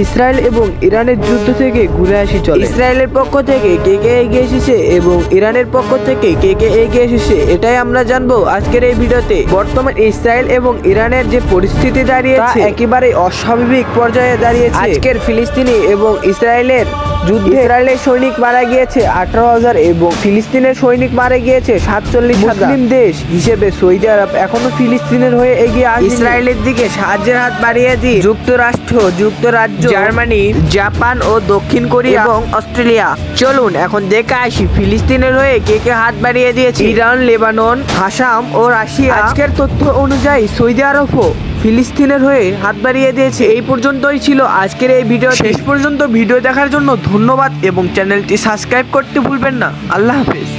Israel এবং ইরানের যুদ্ধ থেকে ঘুরে আসি চলে। ইসরায়েলের পক্ষ থেকে কে কে এগিয়ে এসেছে এবং ইরানের পক্ষ থেকে কে কে এগিয়ে এসেছে এটাই আমরা জানবো আজকের এই ভিডিওতে। বর্তমান ইসরায়েল এবং ইরানের যে পরিস্থিতি দাঁড়িয়েছে একেবারে অস্বাভাবিক পর্যায়ে দাঁড়িয়েছে। আজকের ফিলিস্তিনি এবং ইসরায়েলের যুদ্ধে ইসরায়েলের সৈনিক মারা গিয়েছে 18,000 এবং ফিলিস্তিনের সৈনিক মারা গিয়েছে 47,000। মুসলিম দেশ হিসেবে সৌদি আরব এখনো ফিলিস্তিনের হয়ে এগিয়ে আসে। ইসরায়েলের দিকে সাহায্যের হাত বাড়িয়ে দিয়ে যুক্তরাষ্ট্র, যুক্তরাজ্য, জার্মানি, জাপান ও দক্ষিণ কোরিয়া এবং অস্ট্রেলিয়া। চলুন এখন দেখে আসি ফিলিস্তিনের হয়ে কে কে হাত বাড়িয়ে দিয়েছে। ইরান, লেবানন, হাসাম ও রাশিয়া। আজকের তথ্য অনুযায়ী সৌদি আরবও ফিলিস্তিনের হয়ে হাত বাড়িয়ে দিয়েছে। এই পর্যন্তই ছিল আজকের এই ভিডিও। শেষ পর্যন্ত ভিডিও দেখার জন্য ধন্যবাদ এবং চ্যানেলটি সাবস্ক্রাইব করতে ভুলবেন না। আল্লাহ হাফেজ।